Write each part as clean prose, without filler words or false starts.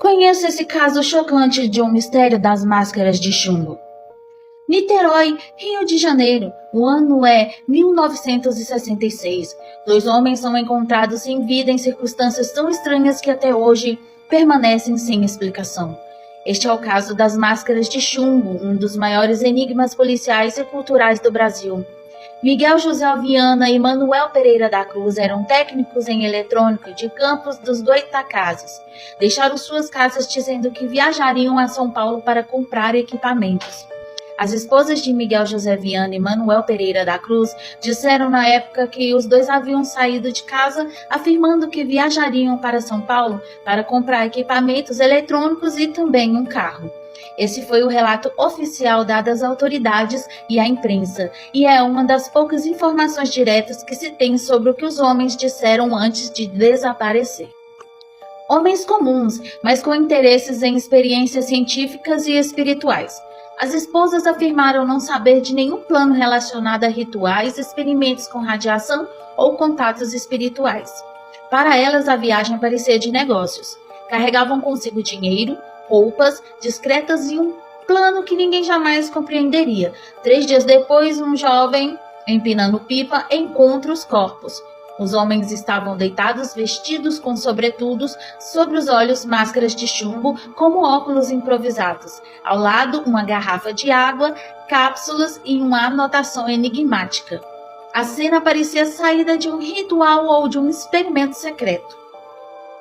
Conheça esse caso chocante de um mistério das máscaras de chumbo. Niterói, Rio de Janeiro. O ano é 1966. 2 homens são encontrados sem vida em circunstâncias tão estranhas que até hoje permanecem sem explicação. Este é o caso das máscaras de chumbo, um dos maiores enigmas policiais e culturais do Brasil. Miguel José Viana e Manuel Pereira da Cruz eram técnicos em eletrônica de Campos dos Goytacazes. Deixaram suas casas dizendo que viajariam a São Paulo para comprar equipamentos. As esposas de Miguel José Viana e Manuel Pereira da Cruz disseram na época que os dois haviam saído de casa afirmando que viajariam para São Paulo para comprar equipamentos eletrônicos e também um carro. Esse foi o relato oficial dado às autoridades e à imprensa, e é uma das poucas informações diretas que se tem sobre o que os homens disseram antes de desaparecer. Homens comuns, mas com interesses em experiências científicas e espirituais. As esposas afirmaram não saber de nenhum plano relacionado a rituais, experimentos com radiação ou contatos espirituais. Para elas, a viagem parecia de negócios. Carregavam consigo dinheiro, roupas discretas e um plano que ninguém jamais compreenderia. 3 dias depois, um jovem, empinando pipa, encontra os corpos. Os homens estavam deitados, vestidos com sobretudos, sobre os olhos máscaras de chumbo, como óculos improvisados. Ao lado, uma garrafa de água, cápsulas e uma anotação enigmática. A cena parecia saída de um ritual ou de um experimento secreto.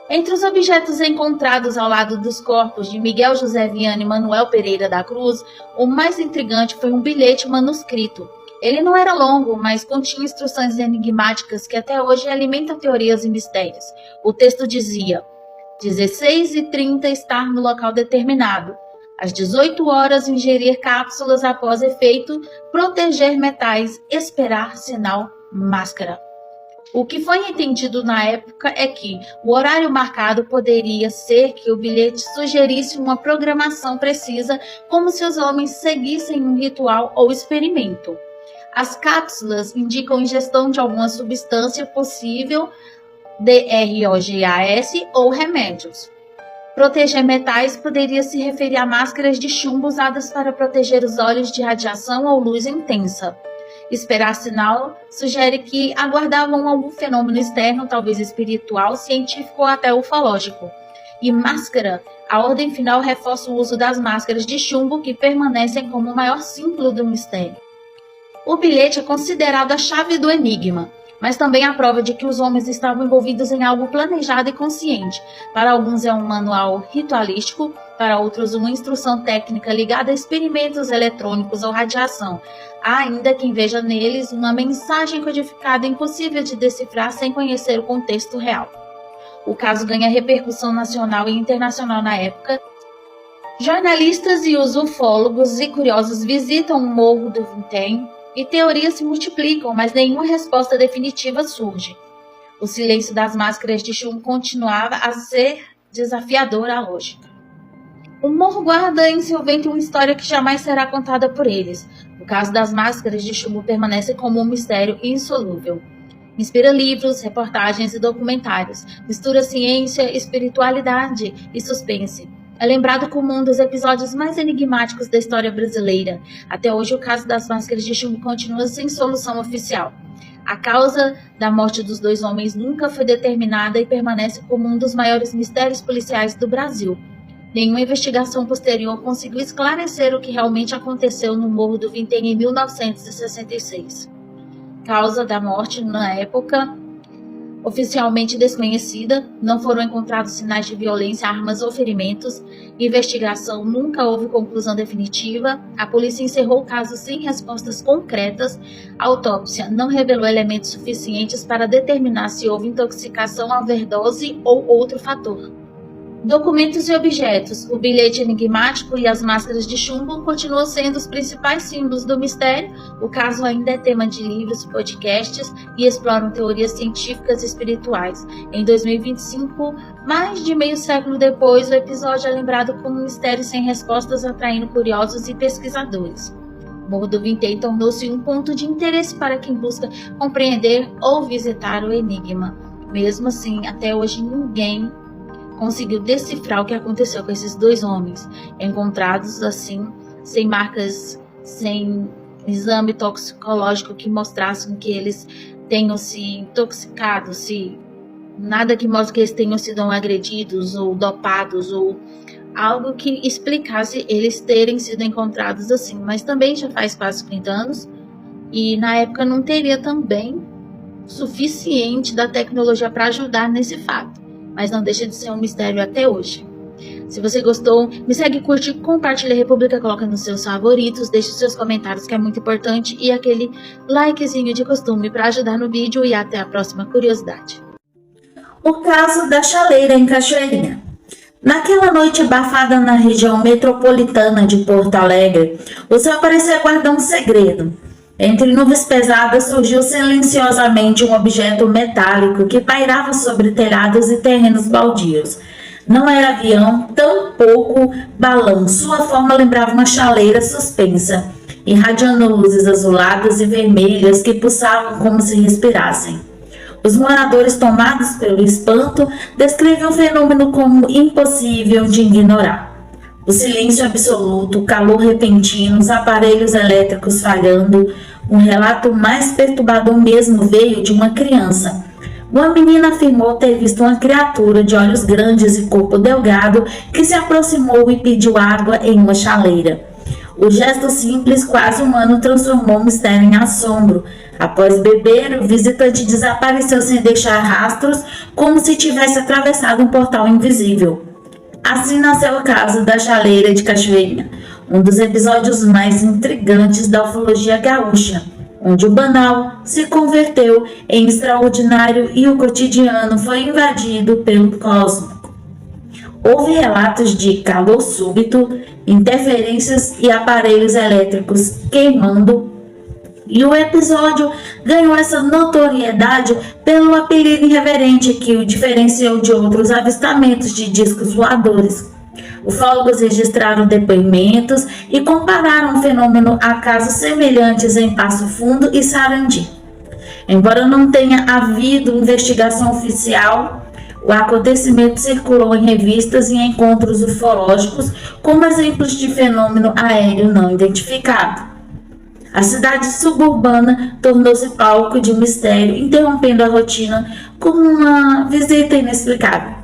Entre os objetos encontrados ao lado dos corpos de Miguel José Viana e Manuel Pereira da Cruz, o mais intrigante foi um bilhete manuscrito. Ele não era longo, mas continha instruções enigmáticas que até hoje alimentam teorias e mistérios. O texto dizia: 16h30 estar no local determinado. Às 18 horas ingerir cápsulas após efeito, proteger metais, esperar sinal máscara. O que foi entendido na época é que o horário marcado poderia ser que o bilhete sugerisse uma programação precisa, como se os homens seguissem um ritual ou experimento. As cápsulas indicam ingestão de alguma substância possível, DROGAS ou remédios. Proteger metais poderia se referir a máscaras de chumbo usadas para proteger os olhos de radiação ou luz intensa. Esperar sinal sugere que aguardavam algum fenômeno externo, talvez espiritual, científico ou até ufológico. E máscara, a ordem final reforça o uso das máscaras de chumbo que permanecem como o maior símbolo do mistério. O bilhete é considerado a chave do enigma, mas também a prova de que os homens estavam envolvidos em algo planejado e consciente. Para alguns é um manual ritualístico, para outros uma instrução técnica ligada a experimentos eletrônicos ou radiação. Há ainda quem veja neles uma mensagem codificada impossível de decifrar sem conhecer o contexto real. O caso ganha repercussão nacional e internacional na época. Jornalistas e os ufólogos e curiosos visitam o Morro do Vintém, e teorias se multiplicam, mas nenhuma resposta definitiva surge. O silêncio das máscaras de chumbo continuava a ser desafiador à lógica. O morro guarda em seu ventre uma história que jamais será contada por eles. O caso das máscaras de chumbo permanece como um mistério insolúvel. Inspira livros, reportagens e documentários. Mistura ciência, espiritualidade e suspense. É lembrado como um dos episódios mais enigmáticos da história brasileira. Até hoje, o caso das máscaras de chumbo continua sem solução oficial. A causa da morte dos 2 homens nunca foi determinada e permanece como um dos maiores mistérios policiais do Brasil. Nenhuma investigação posterior conseguiu esclarecer o que realmente aconteceu no Morro do Vintém em 1966. Causa da morte, na época, oficialmente desconhecida, não foram encontrados sinais de violência, armas ou ferimentos. Investigação nunca houve conclusão definitiva. A polícia encerrou o caso sem respostas concretas. A autópsia não revelou elementos suficientes para determinar se houve intoxicação, overdose ou outro fator. Documentos e objetos, o bilhete enigmático e as máscaras de chumbo continuam sendo os principais símbolos do mistério. O caso ainda é tema de livros e podcasts e exploram teorias científicas e espirituais. Em 2025, mais de meio século depois, o episódio é lembrado como um mistério sem respostas, atraindo curiosos e pesquisadores. O Morro do Vintém tornou-se um ponto de interesse para quem busca compreender ou visitar o enigma. Mesmo assim, até hoje ninguém conseguiu decifrar o que aconteceu com esses 2 homens, encontrados assim, sem marcas, sem exame toxicológico que mostrassem que eles tenham se intoxicado, nada que mostre que eles tenham sido agredidos ou dopados ou algo que explicasse eles terem sido encontrados assim. Mas também já faz quase 30 anos e na época não teria também suficiente da tecnologia para ajudar nesse fato, mas não deixa de ser um mistério até hoje. Se você gostou, me segue, curte, compartilha a República, coloca nos seus favoritos, deixe seus comentários que é muito importante e aquele likezinho de costume para ajudar no vídeo e até a próxima curiosidade. O caso da chaleira em Cachoeirinha. Naquela noite abafada na região metropolitana de Porto Alegre, o céu parecia guardar um segredo. Entre nuvens pesadas surgiu silenciosamente um objeto metálico que pairava sobre telhados e terrenos baldios. Não era avião, tampouco balão. Sua forma lembrava uma chaleira suspensa, irradiando luzes azuladas e vermelhas que pulsavam como se respirassem. Os moradores, tomados pelo espanto, descreviam o fenômeno como impossível de ignorar. O silêncio absoluto, o calor repentino, os aparelhos elétricos falhando. Um relato mais perturbador mesmo veio de uma criança. Uma menina afirmou ter visto uma criatura de olhos grandes e corpo delgado que se aproximou e pediu água em uma chaleira. O gesto simples, quase humano, transformou o mistério em assombro. Após beber, o visitante desapareceu sem deixar rastros, como se tivesse atravessado um portal invisível. Assim nasceu o caso da chaleira de Cachoeirinha, um dos episódios mais intrigantes da ufologia gaúcha, onde o banal se converteu em extraordinário e o cotidiano foi invadido pelo cósmico. Houve relatos de calor súbito, interferências e aparelhos elétricos queimando, e o episódio ganhou essa notoriedade pelo apelido irreverente que o diferenciou de outros avistamentos de discos voadores. Ufólogos registraram depoimentos e compararam o fenômeno a casos semelhantes em Passo Fundo e Sarandi. Embora não tenha havido investigação oficial, o acontecimento circulou em revistas e encontros ufológicos como exemplos de fenômeno aéreo não identificado. A cidade suburbana tornou-se palco de mistério, interrompendo a rotina com uma visita inexplicável.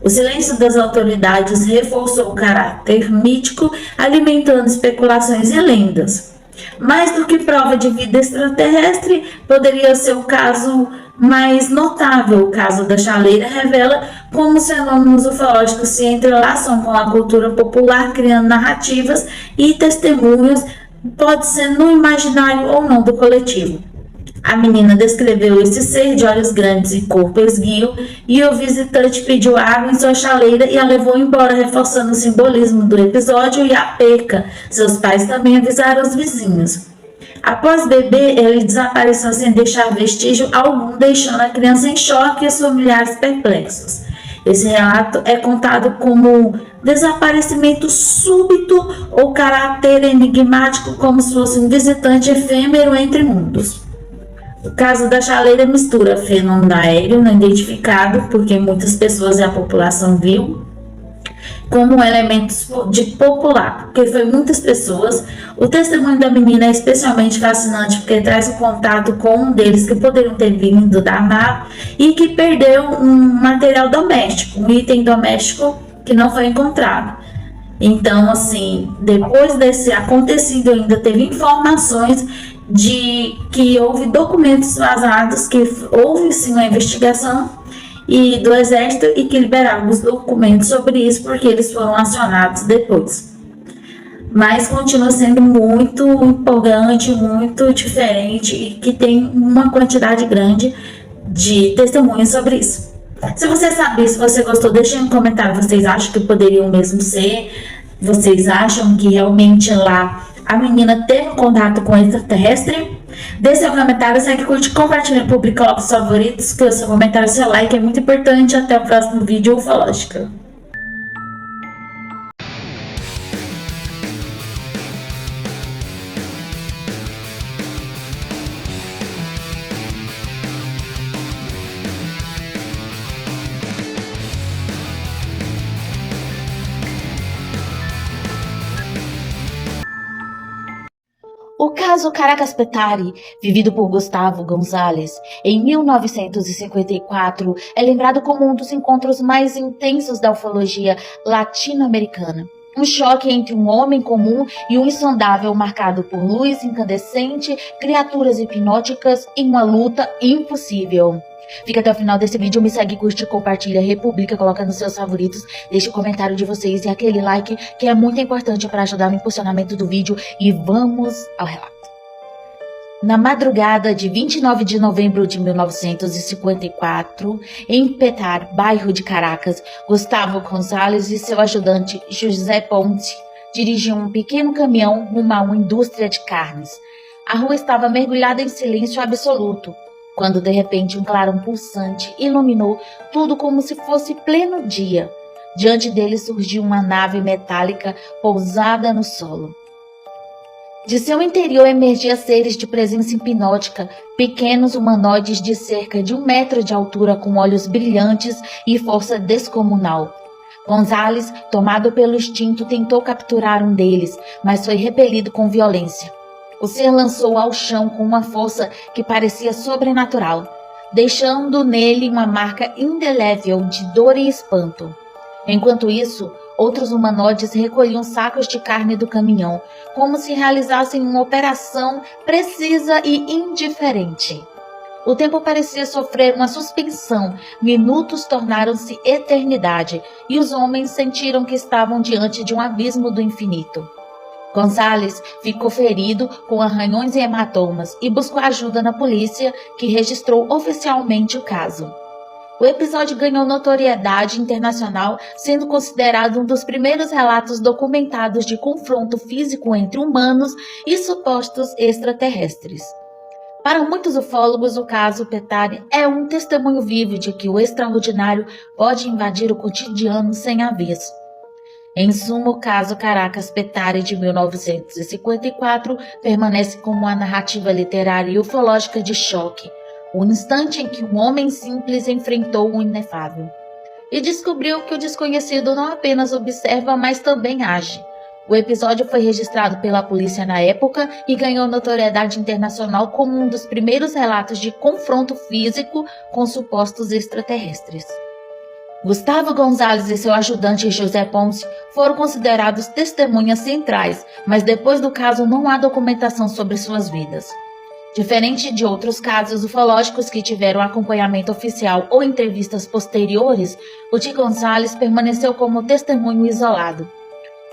O silêncio das autoridades reforçou o caráter mítico, alimentando especulações e lendas. Mais do que prova de vida extraterrestre, poderia ser o caso mais notável. O caso da chaleira revela como os fenômenos ufológicos se entrelaçam com a cultura popular, criando narrativas e testemunhos, pode ser no imaginário ou não do coletivo. A menina descreveu esse ser de olhos grandes e corpo esguio, e o visitante pediu água em sua chaleira e a levou embora, reforçando o simbolismo do episódio e a perca. Seus pais também avisaram os vizinhos. Após beber, ele desapareceu sem deixar vestígio algum, deixando a criança em choque e os familiares perplexos. Esse relato é contado como desaparecimento súbito ou caráter enigmático, como se fosse um visitante efêmero entre mundos. O caso da chaleira mistura fenômeno aéreo não identificado, porque muitas pessoas e a população viu, como elementos de popular, porque foi muitas pessoas. O testemunho da menina é especialmente fascinante porque traz o contato com um deles que poderiam ter vindo da nave e que perdeu um material doméstico, um item doméstico que não foi encontrado. Então, assim, depois desse acontecido ainda teve informações de que houve documentos vazados, que houve sim uma investigação e do Exército e que liberaram os documentos sobre isso porque eles foram acionados depois. Mas continua sendo muito empolgante, muito diferente e que tem uma quantidade grande de testemunhos sobre isso. Se você sabe, se você gostou, deixe um comentário. Vocês acham que poderiam mesmo ser? Vocês acham que realmente lá a menina teve um contato com o extraterrestre? Deixe seu comentário, segue, curte, compartilha, publica, coloca os favoritos, que o seu comentário, seu like é muito importante. Até o próximo vídeo ufológico. O caso Caracas Petare, vivido por Gustavo Gonzalez em 1954, é lembrado como um dos encontros mais intensos da ufologia latino-americana. Um choque entre um homem comum e um insondável marcado por luz incandescente, criaturas hipnóticas e uma luta impossível. Fica até o final desse vídeo, me segue, curte, compartilha, republica, coloca nos seus favoritos, deixa o comentário de vocês e aquele like que é muito importante para ajudar no impulsionamento do vídeo e vamos ao relato. Na madrugada de 29 de novembro de 1954, em Petare, bairro de Caracas, Gustavo Gonzalez e seu ajudante José Ponce dirigiam um pequeno caminhão rumo a uma indústria de carnes. A rua estava mergulhada em silêncio absoluto, quando de repente um clarão pulsante iluminou tudo como se fosse pleno dia. Diante dele surgiu uma nave metálica pousada no solo. De seu interior emergiam seres de presença hipnótica, pequenos humanoides de cerca de 1 metro de altura com olhos brilhantes e força descomunal. Gonzalez, tomado pelo instinto, tentou capturar um deles, mas foi repelido com violência. O ser lançou ao chão com uma força que parecia sobrenatural, deixando nele uma marca indelével de dor e espanto. Enquanto isso, outros humanoides recolhiam sacos de carne do caminhão, como se realizassem uma operação precisa e indiferente. O tempo parecia sofrer uma suspensão, minutos tornaram-se eternidade, e os homens sentiram que estavam diante de um abismo do infinito. Gonzalez ficou ferido com arranhões e hematomas e buscou ajuda na polícia, que registrou oficialmente o caso. O episódio ganhou notoriedade internacional, sendo considerado um dos primeiros relatos documentados de confronto físico entre humanos e supostos extraterrestres. Para muitos ufólogos, o caso Petare é um testemunho vivo de que o extraordinário pode invadir o cotidiano sem aviso. Em suma, o caso Caracas Petare de 1954 permanece como uma narrativa literária e ufológica de choque, o instante em que um homem simples enfrentou o inefável e descobriu que o desconhecido não apenas observa, mas também age. O episódio foi registrado pela polícia na época e ganhou notoriedade internacional como um dos primeiros relatos de confronto físico com supostos extraterrestres. Gustavo Gonzalez e seu ajudante José Ponce foram considerados testemunhas centrais, mas depois do caso não há documentação sobre suas vidas. Diferente de outros casos ufológicos que tiveram acompanhamento oficial ou entrevistas posteriores, o de Gonzalez permaneceu como testemunho isolado.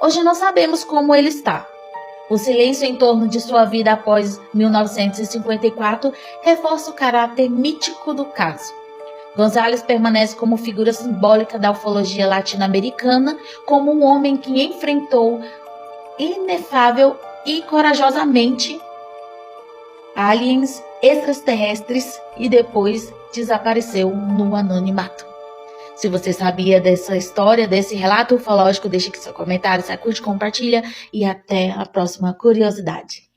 Hoje não sabemos como ele está. O silêncio em torno de sua vida após 1954 reforça o caráter mítico do caso. Gonzalez permanece como figura simbólica da ufologia latino-americana, como um homem que enfrentou inefável e corajosamente aliens extraterrestres e depois desapareceu no anonimato. Se você sabia dessa história, desse relato ufológico, deixe aqui seu comentário, curte, compartilha e até a próxima curiosidade.